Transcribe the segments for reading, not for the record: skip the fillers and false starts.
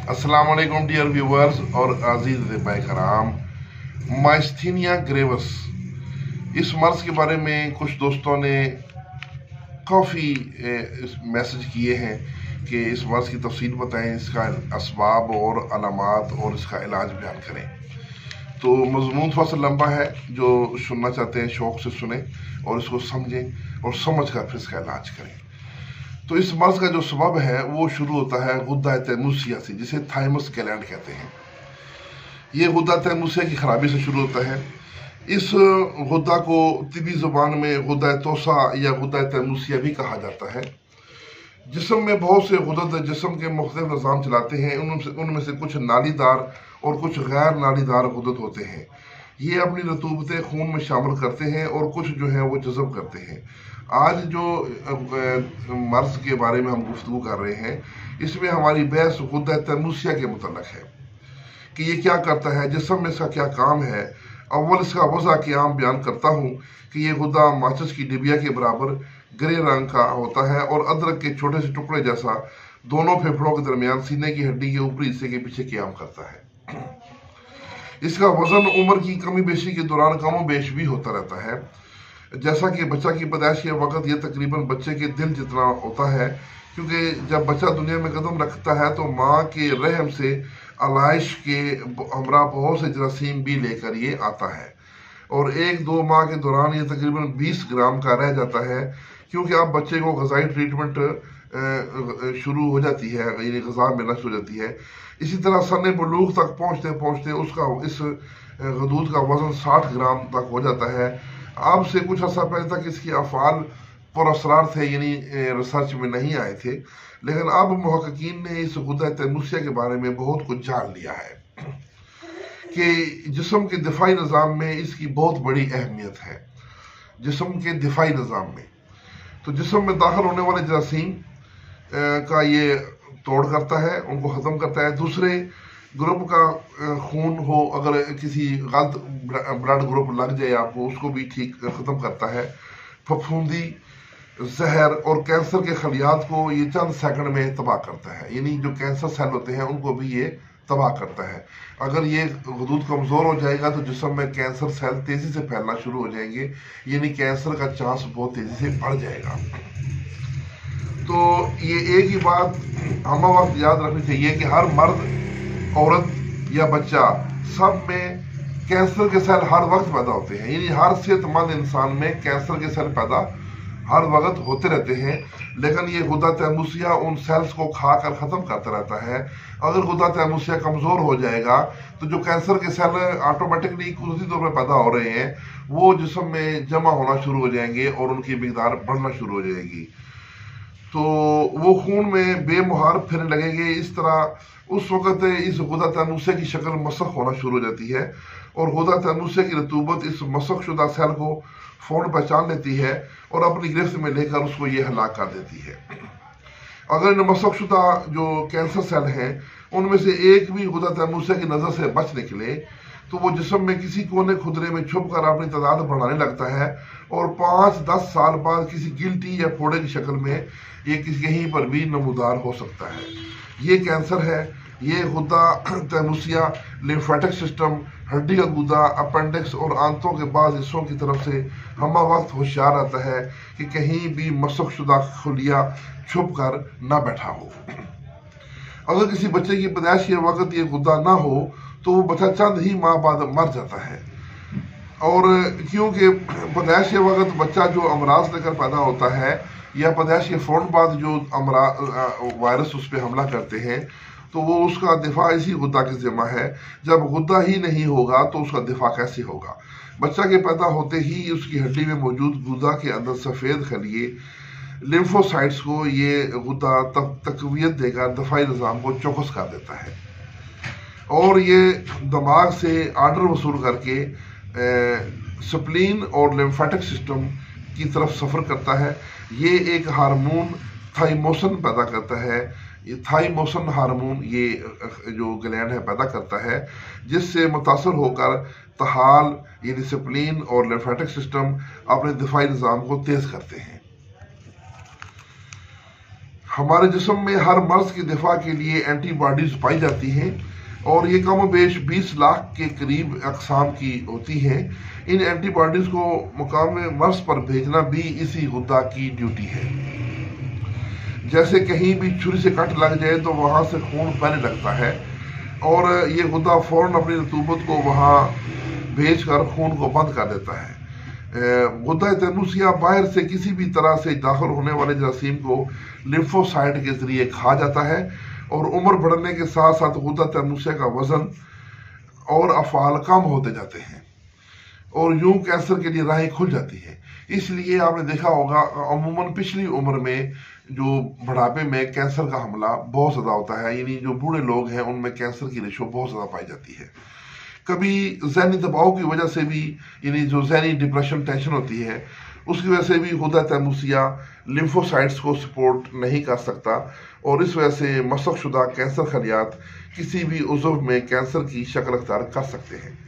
अस्सलाम वालेकुम dear viewers और अजीज कराम। माइस्थीनिया ग्रेवस, इस मर्ज के बारे में कुछ दोस्तों ने काफ़ी मैसेज किए हैं कि इस मर्ज की तफसील बताएं, इसका असबाब और अलामात और इसका इलाज बयान करें। तो मज़मून थोड़ा सा लंबा है, जो सुनना चाहते हैं शौक से सुने और इसको समझें और समझ कर फिर इसका इलाज करें। तो इस मर्ज का जो सबब है वो शुरू होता है गुद्दा तैमूसिया से, जिसे थाइमस गलैंड कहते हैं। ये गुद्दा तैमूसिया की खराबी से शुरू होता है। इस गुद्दा को तिबी ज़ुबान में गुद्दा तोसा या गुद्दा तैमूसिया भी कहा जाता है। जिस्म में बहुत से गुदद जिस्म के मुख्तलिफ निज़ाम चलाते हैं। उनमें से कुछ नालीदार और कुछ गैर नालीदार गुदद होते हैं। ये अपनी रतूबतें खून में शामिल करते हैं और कुछ जो है वो जज़ब करते हैं। आज जो मर्ज के बारे में हम गुफ्तगू कर रहे हैं, इसमें हमारी बहस गुद्दा तैमूसिया के मुतल्लक़ है कि ये क्या करता है, जिस्म में इसका क्या काम है। अव्वल इसका वज़ा क़याम बयान करता हूँ कि ये गुद्दा माचिस की डिबिया के बराबर ग्रे रंग का होता है और अदरक के छोटे से टुकड़े जैसा दोनों फेफड़ों के दरमियान सीने की हड्डी के ऊपरी हिस्से के पीछे क़याम करता है। इसका वजन उम्र की कमी बेशी के दौरान कम बेश भी होता रहता है। जैसा कि बच्चा की पैदाइश के वक्त यह तकरीबन बच्चे के दिल जितना होता है, क्योंकि जब बच्चा दुनिया में कदम रखता है तो माँ के रहम से आलाइश के हमरा बहुत से जरासीम भी लेकर ये आता है और 1-2 माह के दौरान ये तकरीबन 20 ग्राम का रह जाता है, क्योंकि अब बच्चे को ग़िज़ाई ट्रीटमेंट शुरू हो जाती है, यानी ग़िज़ा मिलना शुरू हो जाती है। इसी तरह सन्ने बलूग तक पहुँचते पहुँचते उसका इस गदूद का वज़न 60 ग्राम तक हो जाता है। अब से कुछ अर्सा पहले तक इसके अफ़ाल पुरअसरार थे, यानी रिसर्च में नहीं आए थे, लेकिन अब मुहक्किकीन ने इस गुद्दा तैमूसिया के बारे में बहुत कुछ जान लिया है कि जिस्म के दिफाई निज़ाम में इसकी बहुत बड़ी अहमियत है। जिस्म के दिफाई निज़ाम में तो जिस्म में दाखिल होने वाले जरासीम का ये तोड़ करता है, उनको ख़त्म करता है। दूसरे ग्रुप का खून हो, अगर किसी गलत ब्लड ग्रुप लग जाए आपको, उसको भी ठीक ख़त्म करता है। फफूंदी, जहर और कैंसर के खलियात को ये चंद सेकंड में तबाह करता है, यानी जो कैंसर सेल होते हैं उनको भी ये तबाह करता है। अगर ये गदूद कमज़ोर हो जाएगा तो जिस्म में कैंसर सेल तेज़ी से फैलना शुरू हो जाएंगे, यानी कैंसर का चांस बहुत तेज़ी से बढ़ जाएगा। तो ये एक ही बात हम वक्त याद रखनी चाहिए कि हर मर्द, औरत या बच्चा, सब में कैंसर के सेल हर वक्त पैदा होते हैं, यानी हर सेहतमंद इंसान में कैंसर के सेल पैदा हर वक्त होते रहते हैं। लेकिन ये गुद्दा तैमूसिया उन सेल्स को खाकर ख़त्म करता रहता है। अगर गुद्दा तैमूसिया कमज़ोर हो जाएगा तो जो कैंसर के सेल ऑटोमेटिकली कुदरती तौर पर पैदा हो रहे हैं वो जिस्म में जमा होना शुरू हो जाएंगे और उनकी मिकदार बढ़ना शुरू हो जाएगी, तो वो खून में बेमुहार फिरने लगेंगे। इस तरह उस वक़्त इस गुद्दा तैमूसिया की शक्ल मसख होना शुरू हो जाती है और गुद्दा तैमूसिया की रतूबत इस मसख शुदा सेल को फ़ौरन पहचान लेती है और अपनी गिरफ्त में लेकर उसको ये हलाक कर देती है। अगर इन मसख शुदा जो कैंसर सेल हैं उनमें से एक भी गुद्दा तैमूसिया की नज़र से बच निकले तो वो जिस्म में किसी कोने खुदरे में छुप कर अपनी तादाद बढ़ाने लगता है और 5-10 साल बाद किसी गिल्टी या फोड़े की शक्ल में ये कहीं पर भी नमूदार हो सकता है। ये कैंसर है। ये गुद्दा तैमूसिया लिम्फेटिक सिस्टम, हड्डी का गुद्दा, अपेंडिक्स और आंतों के बाद हिस्सों की तरफ से हम वक्त होशियार रहता है कि कहीं भी मसख शुदा खुलिया छुप कर ना बैठा हो। अगर किसी बच्चे की पैदाइश के वक्त ये गुद्दा ना हो तो वो बच्चा चंद ही माह बाद मर जाता है। और क्योंकि पैदाइश के वक्त बच्चा जो अमराज लेकर पैदा होता है या पैदाइश के फ़ौरन बाद जो वायरस उस पर हमला करते हैं, तो वो उसका दिफा इसी गुद्दा की ज़िम्मा है। जब गुद्दा ही नहीं होगा तो उसका दिफा कैसे होगा। बच्चा के पैदा होते ही उसकी हड्डी में मौजूद गुद्दा के अंदर सफ़ेद खलिए लिम्फोसाइट्स को ये गुद्दा तक़वियत देकर दफाई निज़ाम को चौकस कर देता है और ये दिमाग से आर्डर वसूल करके स्प्लीन और लिम्फेटिक सिस्टम की तरफ सफ़र करता है। ये एक हार्मोन थाइमोसिन पैदा करता है। ये थाइमोसिन हार्मोन ये जो ग्लैंड है पैदा करता है, जिससे मुतासर होकर तहाल यानी स्प्लीन और लिम्फेटिक सिस्टम अपने दिफाई निज़ाम को तेज़ करते हैं। हमारे जिस्म में हर मर्ज के दिफा के लिए एंटीबॉडीज पाई जाती हैं और ये कम बेश 20 लाख के करीब अकसाम की होती हैं। इन एंटीबॉडीज को मुकाम मर्ज पर भेजना भी इसी गुद्दा की ड्यूटी है। जैसे कहीं भी छुरी से कट लग जाए तो वहां से खून बहने लगता है और ये गुद्दा फौरन अपनी रतूबत को वहां भेजकर खून को बंद कर देता है। गुद्दा तैमूसिया बाहर से किसी भी तरह से दाखिल होने वाले जरासीम को लिम्फोसाइट के जरिए खा जाता है और उम्र बढ़ने के साथ साथ गुद्दा तैमूसिया का वजन और अफाल कम होते जाते हैं और यूं कैंसर के लिए राहें खुल जाती है। इसलिए आपने देखा होगा अमूमन पिछली उम्र में जो बुढ़ापे में कैंसर का हमला बहुत ज्यादा होता है, यानी जो बूढ़े लोग हैं उनमें कैंसर की रेशो बहुत ज्यादा पाई जाती है। कभी ज़हनी दबाव की वजह से भी, यानी जो ज़हनी डिप्रेशन टेंशन होती है उसकी वजह से भी गुद्दा तैमूसिया लिम्फोसाइट्स को सपोर्ट नहीं कर सकता और इस वजह से मसक शुदा कैंसर खलियात किसी भी उज़्व में कैंसर की शक्ल अख्तियार कर सकते हैं।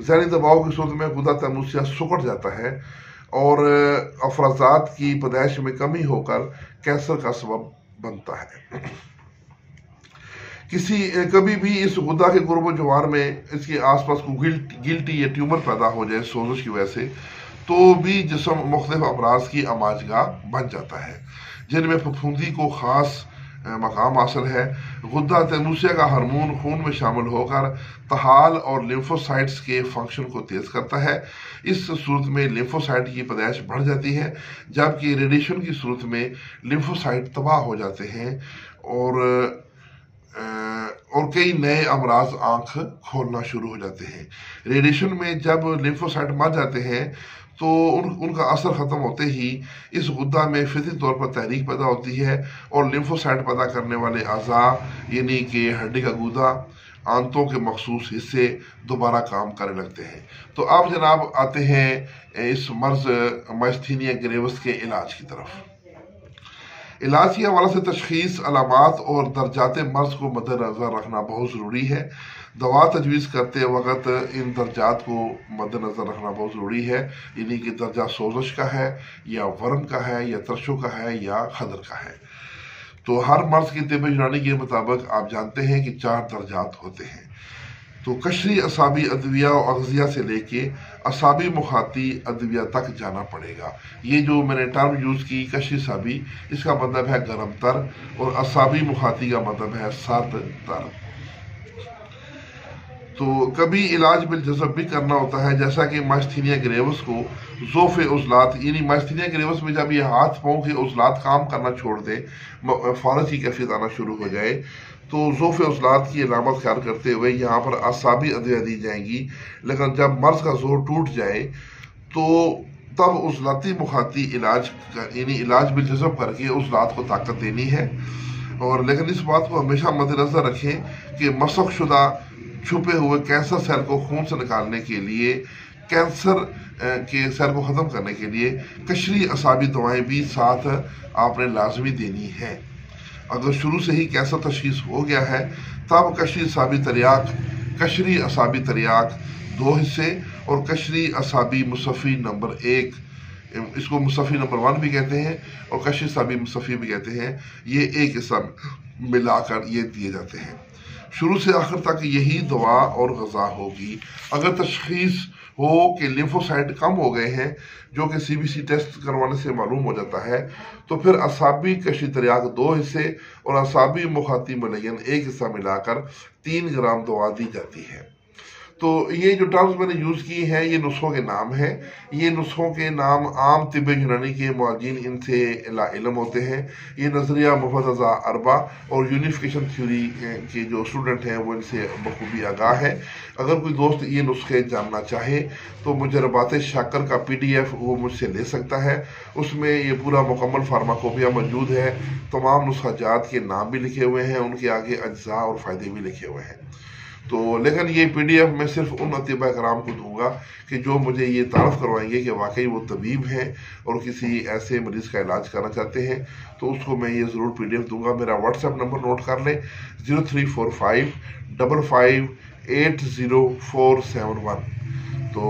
ज़हनी दबाव की सूरत में गुद्दा तैमूसिया सिकुड़ जाता है और अफराजात की पैदाइश में कमी होकर कैंसर का सबब बनता है। कभी भी इस गुद्दा के गुर्ब जवार में इसके आसपास को गिल्टी या ट्यूमर पैदा हो जाए सोजश की वजह से, तो भी जिस्म मुख्तलिफ अमराज की आमाजगाह बन जाता है जिनमें फफूंदी को खास मकाम हासिल है। गुद्दा तैमूसिया का हार्मोन खून में शामिल होकर तहाल और लिम्फोसाइट्स के फंक्शन को तेज करता है। इस सूरत में लिम्फोसाइट की पैदाइश बढ़ जाती है, जबकि रेडिएशन की सूरत में लिम्फोसाइट तबाह हो जाते हैं और कई नए अमराज आंख खोलना शुरू हो जाते हैं। रेडिएशन में जब लिम्फोसाइट मर जाते हैं तो उनका असर खत्म होते ही इस गुद्दा में फितरी तौर पर तहरीक पैदा होती है और लिम्फोसाइट पैदा करने वाले अज़ा यानी कि हड्डी का गुदा, आंतों के मखसूस हिस्से दोबारा काम करने लगते हैं। तो अब जनाब आते हैं इस मर्ज माइस्थीनिया ग्रेविस के इलाज की तरफ। इलाज के हवाले से तशखीस, अलामात और दर्जात मर्ज को मद्देनजर रखना बहुत ज़रूरी है। दवा तजवीज़ करते वक्त इन दर्जात को मद्देनजर रखना बहुत ज़रूरी है, यानी कि दर्जा सोजश का है या वर्म का है या तरशो का है या खदर का है। तो हर मर्ज की तिब्ब यूनानी के मुताबिक आप जानते हैं कि 4 दर्जात होते हैं। तो कशरी असाबी अद्विया और अगजिया से लेके असाबी मुखाती अद्विया तक जाना पड़ेगा। ये जो मैंने टर्म यूज़ की कशरी असाबी, इसका मतलब है गर्म तर और असाबी मुखाती का मतलब है सर्द तर। तो कभी इलाज बिलजज़ब भी करना होता है, जैसा कि माइस्थीनिया ग्रेविस को ज़ोफ़े उज़लात, यानी माइस्थीनिया ग्रेविस में जब ये हाथ पाँव के उज़लात काम करना छोड़ दे, फ़ौरन की कैफियत आना शुरू हो जाए, तो ज़ोफ़े उज़लात की अलामत ख्याल करते हुए यहाँ पर असाबी अदविया दी जाएंगी। लेकिन जब मर्ज का जोर टूट जाए तो तब उज़लाती मुखाती इलाज यानी इलाज बिलजज़ब करके उज़लात को ताकत देनी है। और लेकिन इस बात को हमेशा मद्देनजर रखें कि मसक शुदा छुपे हुए कैंसर सेल को खून से निकालने के लिए, कैंसर के सेल को ख़त्म करने के लिए कशरी असाबी दवाएं भी साथ आपने लाजमी देनी है। अगर शुरू से ही कैंसर तशखीस हो गया है तब कशरी असाबी तरियाक 2 हिस्से और कशरी असाबी मुसफ़ी नंबर 1, इसको मुसफ़ी नंबर 1 भी कहते हैं और कशरी असाबी मुसफ़ी भी कहते हैं, ये एक हिस्सा मिलाकर ये दिए जाते हैं। शुरू से आखिर तक यही दवा और ग़ज़ा होगी। अगर तशख़ीस हो कि लिम्फोसाइट कम हो गए हैं, जो कि CBC टेस्ट करवाने से मालूम हो जाता है, तो फिर असाबी कशरी तरियाक 2 हिस्से और असाबी मुखाती मुलय्यन 1 हिस्सा मिलाकर 3 ग्राम दवा दी जाती है। तो ये जो टर्म्स मैंने यूज़ की हैं ये नुस्खों के नाम हैं। ये नुस्खों के नाम आम तिब्ब यूनानी के मुआजिन इनसे इल्म होते हैं। ये नज़रिया मुफ़रज़ा अरबा और यूनिफिकेशन थ्योरी के जो स्टूडेंट हैं वो इनसे बखूबी आगाह है। अगर कोई दोस्त ये नुस्खे जानना चाहे तो मुजरबात शाकर का PDF वो मुझसे ले सकता है। उसमें ये पूरा मुकम्मल फार्माकोपिया मौजूद है। तमाम नुस्खाजात के नाम भी लिखे हुए हैं, उनके आगे अज्जा और फ़ायदे भी लिखे हुए हैं। तो लेकिन ये PDF मैं सिर्फ उन अतिबा कराम को दूंगा कि जो मुझे ये तारफ़ करवाएंगे कि वाकई वो तबीब हैं और किसी ऐसे मरीज़ का इलाज करना चाहते हैं, तो उसको मैं ये ज़रूर PDF दूंगा। मेरा WhatsApp नंबर नोट कर लें 0345 55 80471। तो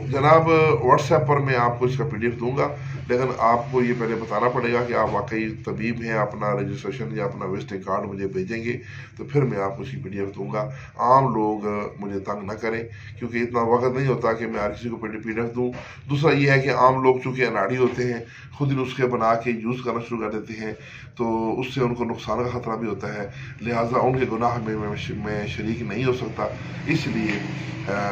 जनाब WhatsApp पर मैं आपको इसका PDF दूंगा। लेकिन आपको ये पहले बताना पड़ेगा कि आप वाकई तबीब हैं, अपना रजिस्ट्रेशन या अपना विजिटिंग कार्ड मुझे भेजेंगे तो फिर मैं आपको उसकी PDF दूंगा। आम लोग मुझे तंग न करें, क्योंकि इतना वक्त नहीं होता कि मैं हर किसी को PDF दूँ। दूसरा ये है कि आम लोग चूँकि अनाड़ी होते हैं, खुद ही नुस्खे बना के यूज़ करना शुरू कर देते हैं, तो उससे उनको नुकसान का ख़तरा भी होता है, लिहाजा उनके गुनाह में मैं शरीक नहीं हो सकता, इसलिए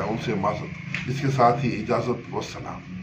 उनसे माफ़। इसके साथ ही इजाज़त, वस्सलाम।